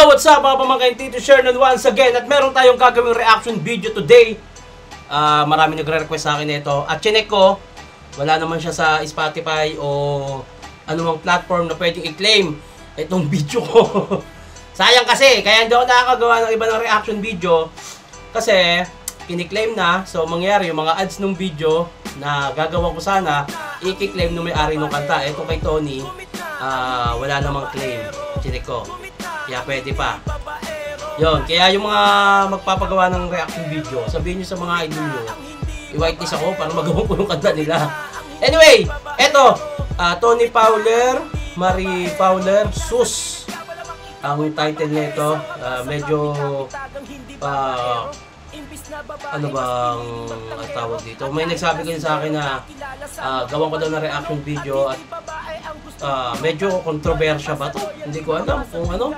Yo, what's up mga pamangkin, Tito Shernan once again. At meron tayong gagawing reaction video today. Marami nagre-request sa akin nito. At chinek ko, wala naman siya sa Spotify o anumang platform na pwedeng i-claim itong video ko. Sayang kasi, kaya hindi ako nakakagawa ng iba ng reaction video. Kasi, kiniklaim na. So, mangyari yung mga ads ng video na gagawa ko sana, i-claim nung may-ari ng kanta. Ito kay Tony, wala namang claim. Chinek ko. Kaya pwede pa. Yun, kaya yung mga magpapagawa ng reaction video, sabihin nyo sa mga idol nyo, i-whitelist ako para magawa ko yung kanta nila. Anyway, eto, Tony Fowler, Marie Fowler, Sus. Ang title nito, medyo, ano bang tawag dito? May nagsabi ko sa akin na gawan ko daw na reaction video at medyo kontrobersya ba to? Hindi ko alam kung ano.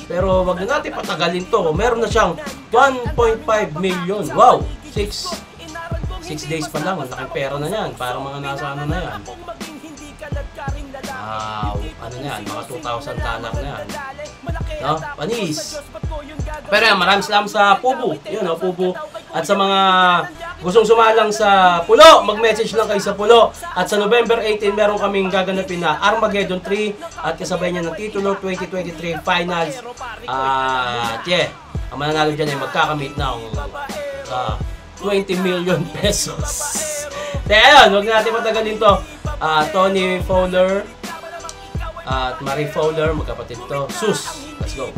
Pero wag na natin patagalin to. Meron na siyang 1.5 million. Wow! 6 days pa lang. Ang laking pera na yan. Parang mga nasa ano na yan. Ano na yan? Mga $2,000 na yan. No? Panis! Pero yan, maraming salamat sa Pubo. Yun, no? Pubo. At sa mga gustong sumalang sa Pulo, mag-message lang kayo sa Pulo. At sa November 18, meron kaming gaganapin na Armageddon 3 at kasabay niya ng titulo 2023 Finals. Yeah, ang mananalo dyan ay magkakamit ng 20 million pesos. Kaya yun, huwag natin matagalin to. Tony Fowler at Marie Fowler, magkapatid to. Sus! Let's go!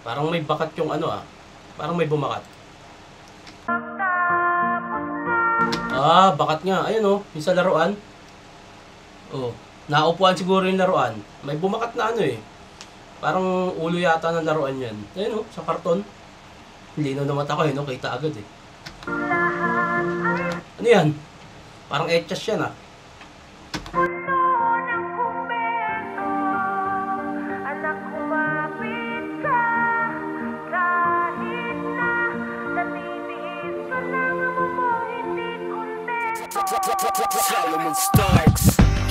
Parang may bakat yung ano parang may bumakat. Bakat nga. Ayun yung sa laruan. Naupuan siguro yung laruan. May bumakat na ano Parang ulo yata ng laruan yan. Ayun sa karton. Linaw na mata ko kita agad Ano yan? Parang etchas yan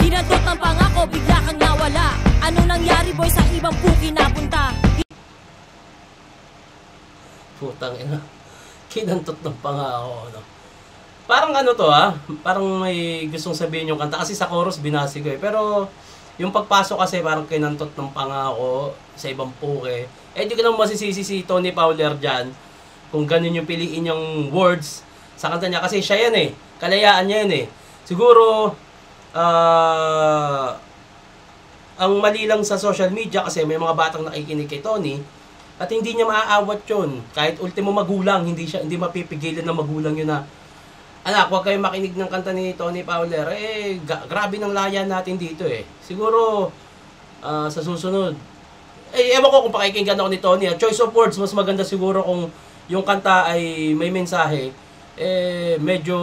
Kinantot ng pangako, bigla kang nawala. Ano nangyari boy, sa ibang puki napunta? Putang ina. Kinantot ng pangako Parang ano to parang may gustong sabihin yung kanta. Kasi sa chorus binasi ko Pero yung pagpasok kasi parang kinantot ng pangako sa ibang puki. Di ko naman masisisi si Tony Fowler dyan kung ganun yung piliin yung words sa kanta niya. Kasi siya yan kalayaan niya yan Siguro, ang mali lang sa social media kasi may mga batang nakikinig kay Tony at hindi niya maaawat yun. Kahit ultimo magulang, hindi mapipigilan ng magulang yun na, anak, huwag kayong makinig ng kanta ni Tony Fowler. Grabe ng laya natin dito Siguro, sa susunod, ewan ko kung pakikinggan ako ni Tony. Choice of words, mas maganda siguro kung yung kanta ay may mensahe. Medyo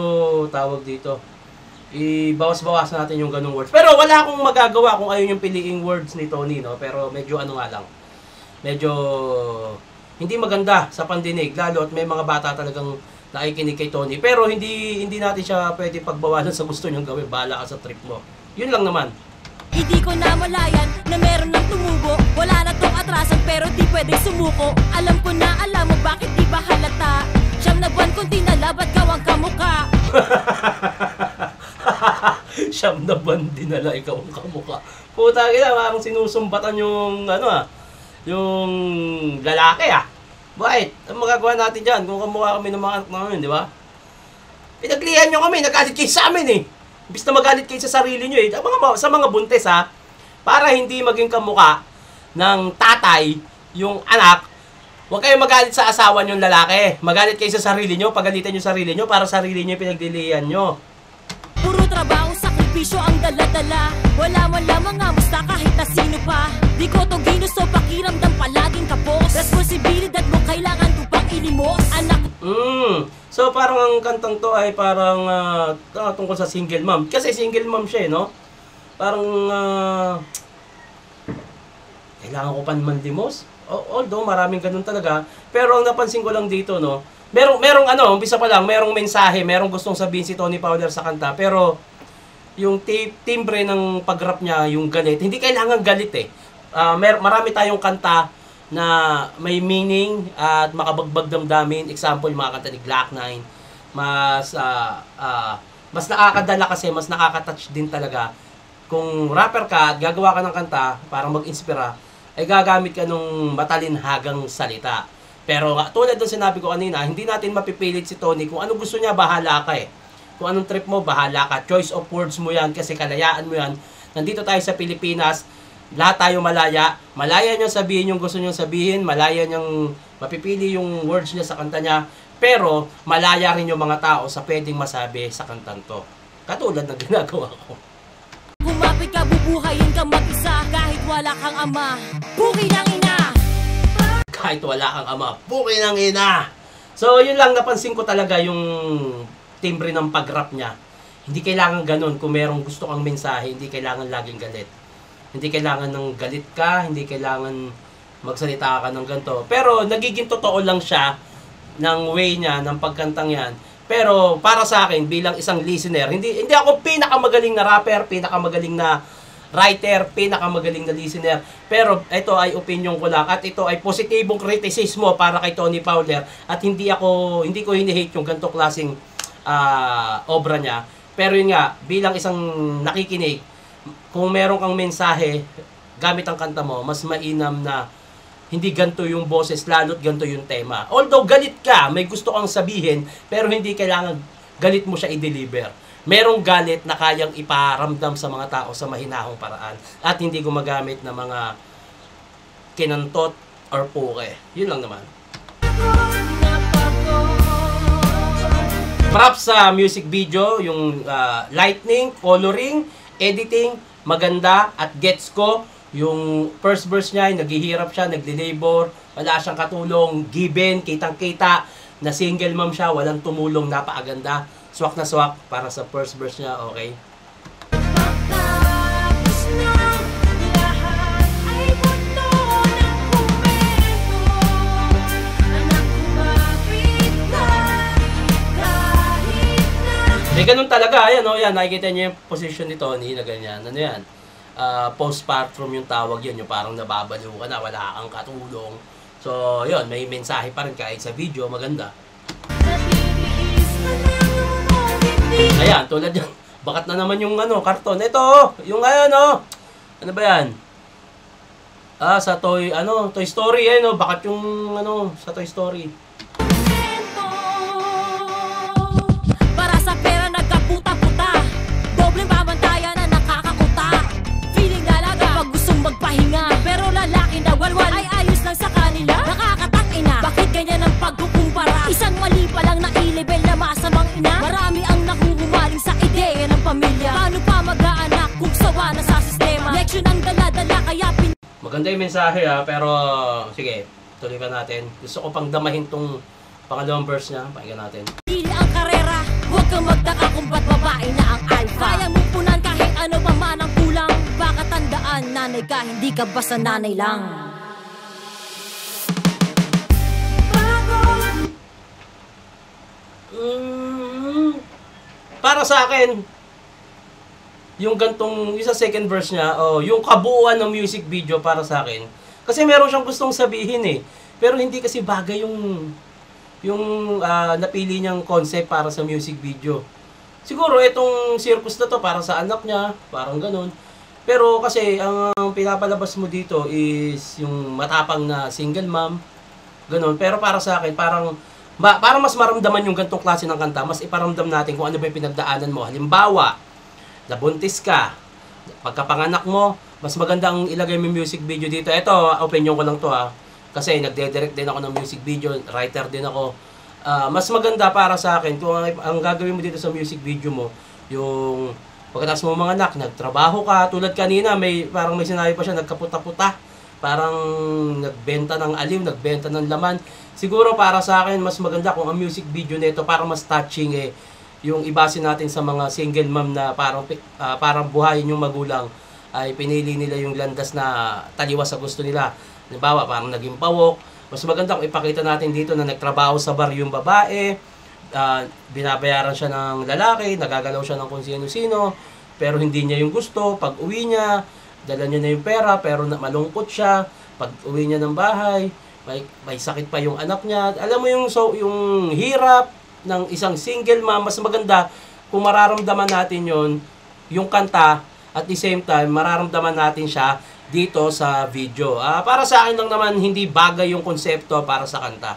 tawag dito. Ibawas-bawas natin yung ganung words. Pero wala akong magagawa kung ayun yung piliing words ni Tony, Pero medyo ano nga lang. Medyo hindi maganda sa pandinig, lalo at may mga bata talagang nakikinig kay Tony. Pero hindi natin siya pwede pagbawalan sa gusto niyang gawin. Bahala ka sa trip mo. Yun lang naman. Hindi ko na malayan na meron ng tumubo. Wala na tong atrasan pero di pwedeng sumuko. Alam ko na alam mo bakit di ba halata. Siyam na buwan kung dinala, ba't gawang kamuka? Siyam na buwan dinala, ikaw ang kamuka. Puta kita, parang sinusumbatan yung yung lalaki Bakit? Ang magagawa natin dyan kung kamukha kami ng mga anak namin, di ba? Pinaglihan nyo kami, nagalit kayo sa amin Imbis na magalit kayo sa sarili nyo sa mga buntis para hindi maging kamuka ng tatay yung anak. Huwag kayong magalit sa asawa nyo lalaki. Magalit kayo sa sarili nyo, pagalitan nyo sarili nyo para sarili nyo yung pinaglilihan nyo. Puro trabaho, sakripisyo ang dala-dala. Wala man lamang amusta kahit na sino pa. Di ko to ginusto, pakiramdam palaging kapos. Responsibilidad mo kailangan to pang inimos. Anak. So parang ang kantang to ay parang tungkol sa single mom. Kasi single mom siya no? Parang, kailangan ko pa manlimos. Although, maraming ganun talaga. Pero ang napansin ko lang dito, no, merong umpisa pa lang, merong mensahe, merong gustong sabihin si Tony Fowler sa kanta. Pero, yung timbre ng pag-rap niya, yung galit, hindi kailangan galit eh. Marami tayong kanta na may meaning at makabagbag damdamin. Example, yung mga kanta ni Glock 9. Mas nakakadala kasi, mas nakaka-touch din talaga. Kung rapper ka at gagawa ka ng kanta para mag-inspira, ay gagamit ka nung matalinhagang salita. Pero tulad ng sinabi ko kanina, hindi natin mapipilit si Tony. Kung ano gusto niya, bahala ka eh. Kung anong trip mo, bahala ka. Choice of words mo yan kasi kalayaan mo yan. Nandito tayo sa Pilipinas, lahat tayo malaya. Malaya niyang sabihin yung gusto niyang sabihin, malaya niyang mapipili yung words niya sa kanta niya. Pero malaya rin yung mga tao sa pwedeng masabi sa kantan to. Katulad ng ginagawa ko. Gumapit ka, bubuhayin ka mag-isa kahit wala kang ama. Buki ng ina! Kahit wala kang ama, buki ng ina! So yun lang, napansin ko talaga yung timbre ng pag-rap niya. Hindi kailangan ganun. Kung merong gusto kang mensahe, hindi kailangan laging galit. Hindi kailangan ng galit ka, hindi kailangan magsalita ka ng ganito. Pero nagiging totoo lang siya ng way niya, ng pagkantang yan. Pero para sa akin, bilang isang listener, hindi ako pinakamagaling na rapper, pinakamagaling na writer, pinakamagaling na listener. Pero ito ay opinion ko lang at ito ay positibong kritisismo para kay Tony Fowler at hindi ko hini-hate yung ganitong klaseng obra niya. Pero yun nga, bilang isang nakikinig, kung meron kang mensahe gamit ang kanta mo, mas mainam na hindi ganito yung boses, lalo't ganito yung tema. Although galit ka, may gusto kang sabihin, pero hindi kailangan galit mo siya i-deliver. Merong galit na kayang iparamdam sa mga tao sa mahinahong paraan at hindi gumagamit ng mga kinantot or puke. Yun lang naman. Props sa music video, yung lighting, coloring, editing, maganda at gets ko. Yung first verse niya, naghihirap siya, nagle-labor, wala siyang katulong, given, kitang-kita, na single mom siya, walang tumulong, napakaganda. Swak na swak para sa first verse niya, okay? May ganun talaga, ayan o, yan, nakikita niyo yung position ni Tony na ganyan, ano yan? Postpartum yung tawag yun, yung parang nababaliw ka na, wala kang katulong. So, yun, may mensahe pa rin kahit sa video, maganda. Ayan, tulad yan, bakat na naman yung karton. Ito, yung ano ba yan? Sa Toy Story, bakat yung sa Toy Story. Para sa pera nagkaputa-puta, dobleng pamantayan na nakakakuta. Feeling dalaga pag gustong magpahinga, pero lalaki na walwal ay ayos lang sa kanila. Nakakatangina, bakit ganyan ang pagkukumpara? Isang mali pa lang na i-level na masamang ina. Marami ang nahuhumaling sa ideya ng pamilya. Paano pa mag-aanak kung sawa na sa sistema? Leksyon ang dala-dala kaya Maganda yung mensahe pero sige, tuloy pa natin. Gusto ko pang damahin tong pangalawang verse niya. Pakinggan natin. Pili ang karera, huwag kang magtaka kung ba't babae na ang alpha. Kaya mong punan kahit ano pa man ang kulang. Baka tandaan, nanay ka, hindi ka basta nanay lang. Para sa akin, yung gantong, sa second verse niya, yung kabuuan ng music video para sa akin. Kasi meron siyang gustong sabihin eh. Pero hindi kasi bagay yung napili niyang concept para sa music video. Siguro itong circus na to para sa anak niya, parang ganun. Pero kasi ang pinapalabas mo dito is yung matapang na single mom, ganun. Pero para sa akin, parang mas maramdaman yung gantong klase ng kanta, mas iparamdam natin kung ano ba yung pinagdaanan mo. Halimbawa, nabuntis ka, pagkapanganak mo, mas magandang ilagay mo yung music video dito. Ito, opinion ko lang to kasi nagde-direct din ako ng music video, writer din ako. Mas maganda para sa akin kung ang gagawin mo dito sa music video mo, yung pagkatapos mo mga anak, nagtrabaho ka, tulad kanina, parang may sinabi pa siya, nagkaputa-puta, parang nagbenta ng aliw, nagbenta ng laman. Siguro para sa akin, mas maganda kung ang music video nito, para mas touching yung ibase natin sa mga single mom na parang buhayin yung magulang, ay pinili nila yung landas na taliwas sa gusto nila. Halimbawa, parang naging pawok. Mas maganda kung ipakita natin dito na nagtrabaho sa bar yung babae, binabayaran siya ng lalaki, nagagalaw siya ng kung sino-sino, pero hindi niya yung gusto. Pag uwi niya, dala niya na yung pera, pero malungkot siya. Pag uwi niya ng bahay, may sakit pa yung anak niya. Alam mo yung hirap ng isang single mom. Mas maganda kung mararamdaman natin yung kanta, at the same time, mararamdaman natin siya dito sa video. Para sa akin lang naman, hindi bagay yung konsepto para sa kanta.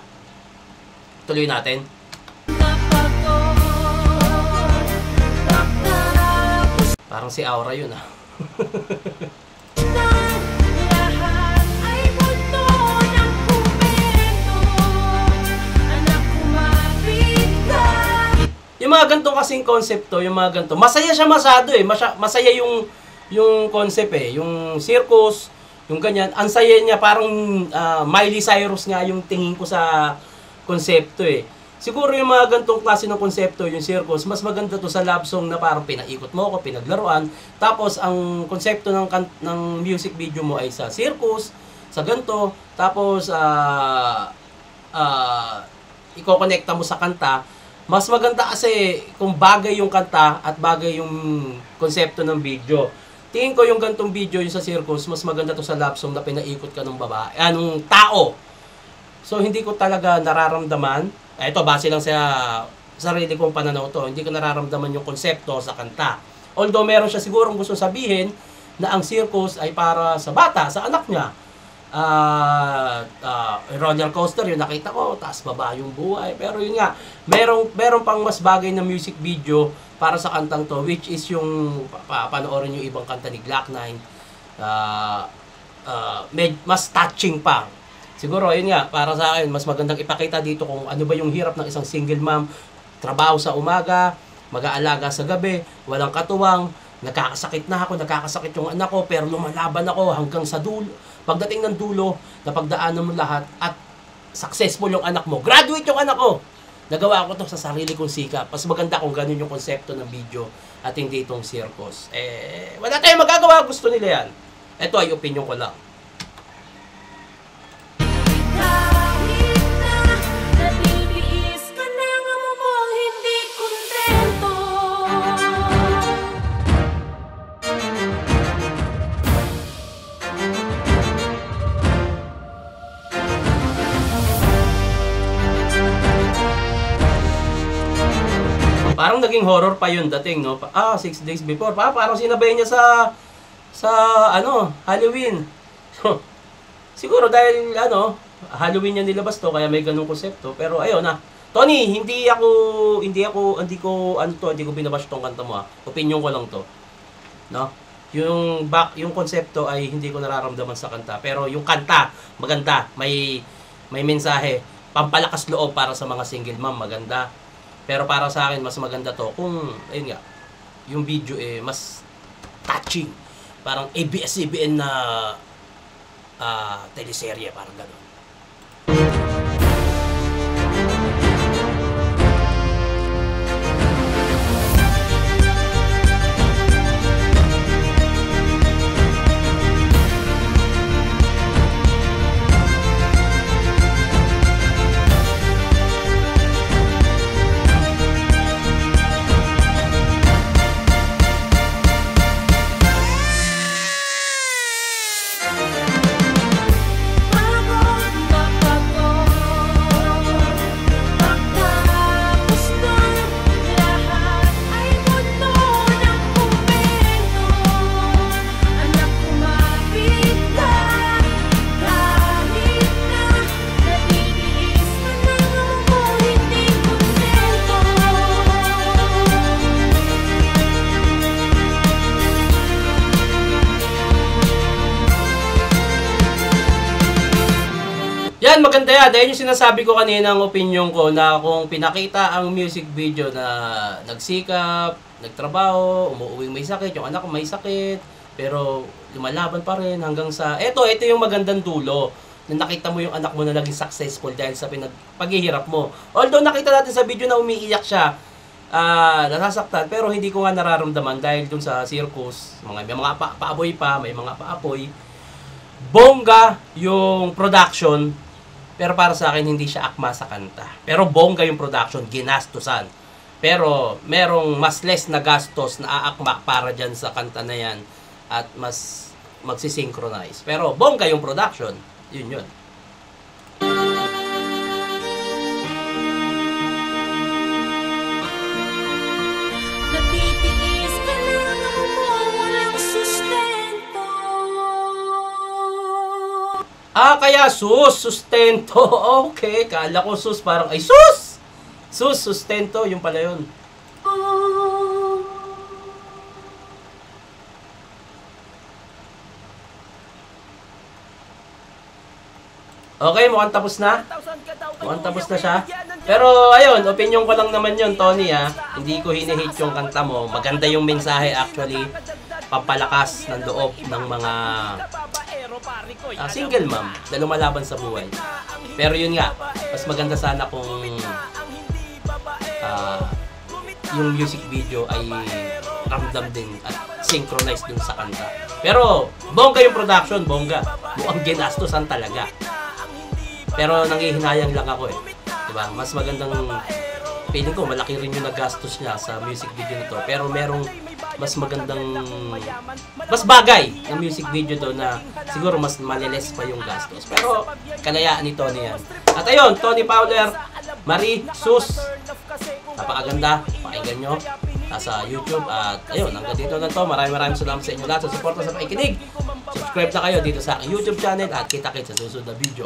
Tuloy natin. Parang si Aura yun Yung mga ganitong kasing konsepto, yung mga ganito, masaya siya masado masaya yung concept yung circus, yung ganyan, ang saya niya, parang Miley Cyrus nga yung tingin ko sa konsepto Siguro yung mga ganitong klase ng konsepto, yung circus, mas maganda to sa love song na parang pinaikot mo ako, pinaglaruan, tapos ang konsepto ng music video mo ay sa circus, sa ganito, tapos iko-connecta mo sa kanta. Mas maganda kasi kung bagay yung kanta at bagay yung konsepto ng video. Tingin ko yung gantong video yung sa circus, mas maganda to sa love song na pinaikot ka ng babae, nung tao. So hindi ko talaga nararamdaman, ito base lang sa sarili kong pananaw to, hindi ko nararamdaman yung konsepto sa kanta. Although meron siya sigurong gusto sabihin na ang circus ay para sa bata, sa anak niya. Roller coaster yung nakita ko, taas baba yung buhay, pero yun nga, meron pang mas bagay na music video para sa kantang to, which is yung panoorin yung ibang kanta ni Glock 9, mas touching pa siguro. Yun nga, para sa akin mas magandang ipakita dito kung ano ba yung hirap ng isang single mom, trabaho sa umaga, mag-aalaga sa gabi, walang katuwang, nakakasakit yung anak ko, pero lumalaban ako hanggang sa dulo. Pagdating ng dulo, napagdaanan mo lahat at successful yung anak mo. Graduate yung anak ko. Nagawa ko to sa sarili kong sikap. Mas maganda kung ganun yung konsepto ng video at hindi itong circus. Wala tayong magagawa. Gusto nila yan. Ito ay opinion ko lang. Parang naging horror pa yun dating, no? 6 days before. Parang sinabay niya sa Halloween. So, siguro dahil, Halloween niya nilabas to, kaya may ganung konsepto. Pero ayun na. Tony, hindi ko binabash tong kanta mo, Opinion ko lang to. No? Yung konsepto ay hindi ko nararamdaman sa kanta. Pero yung kanta, maganda. May mensahe. Pampalakas loob para sa mga single mom, maganda. Pero para sa akin, mas maganda to kung, ayun nga, yung video mas touching. Parang ABS-CBN na teleserye, parang gano'n. Yan, maganda yan. Dahil yung sinasabi ko kanina ang opinion ko na kung pinakita ang music video na nagsikap, nagtrabaho, umuuwing may sakit, yung anak ko may sakit, pero lumalaban pa rin hanggang sa... Ito yung magandang dulo. Na nakita mo yung anak mo na naging successful dahil sa paghihirap mo. Although nakita natin sa video na umiiyak siya, nasasaktan, pero hindi ko nga nararamdaman dahil dun sa circus, may mga paaboy pa, may mga paapoy. Bongga yung production, pero para sa akin hindi siya akma sa kanta. Pero bongga yung production, ginastusan. Pero merong mas less na gastos na aakma para dyan sa kanta na yan at mas magsisynchronize. Pero bongga yung production, yun. Natitiis ka lang mo, walang sustento. Kaya sustento. Okay, kala ko parang ay sustento, yung pala yun. Okay, mukhang tapos na. Mukhang tapos na siya. Pero ayun, opinion ko lang naman yun, Tony ha. Hindi ko hinihate yung kanta mo. Maganda yung mensahe actually. Pampalakas ng loob ng mga single mom na lumalaban sa buhay. Pero yun nga, mas maganda sana kung yung music video ay ramdam din at synchronized dun sa kanta. Pero bongga yung production, bongga. Mukhang ginastosan talaga. Pero nanghihinayang lang ako diba? Mas magandang, feeling ko malaki rin yung nagastos niya sa music video nito. Pero merong mas magandang, mas bagay na music video doon na siguro mas maliles pa yung gastos. Pero kalayaan ni Tony yan. At ayun, Tony Fowler, Marie, Sus, napakaganda, pakinggan nyo sa YouTube. At ayun, hanggang dito na to. Maraming salamat sa inyo lahat sa suporta sa pakikinig. Subscribe na kayo dito sa aking YouTube channel at kita-kits sa susunod na video.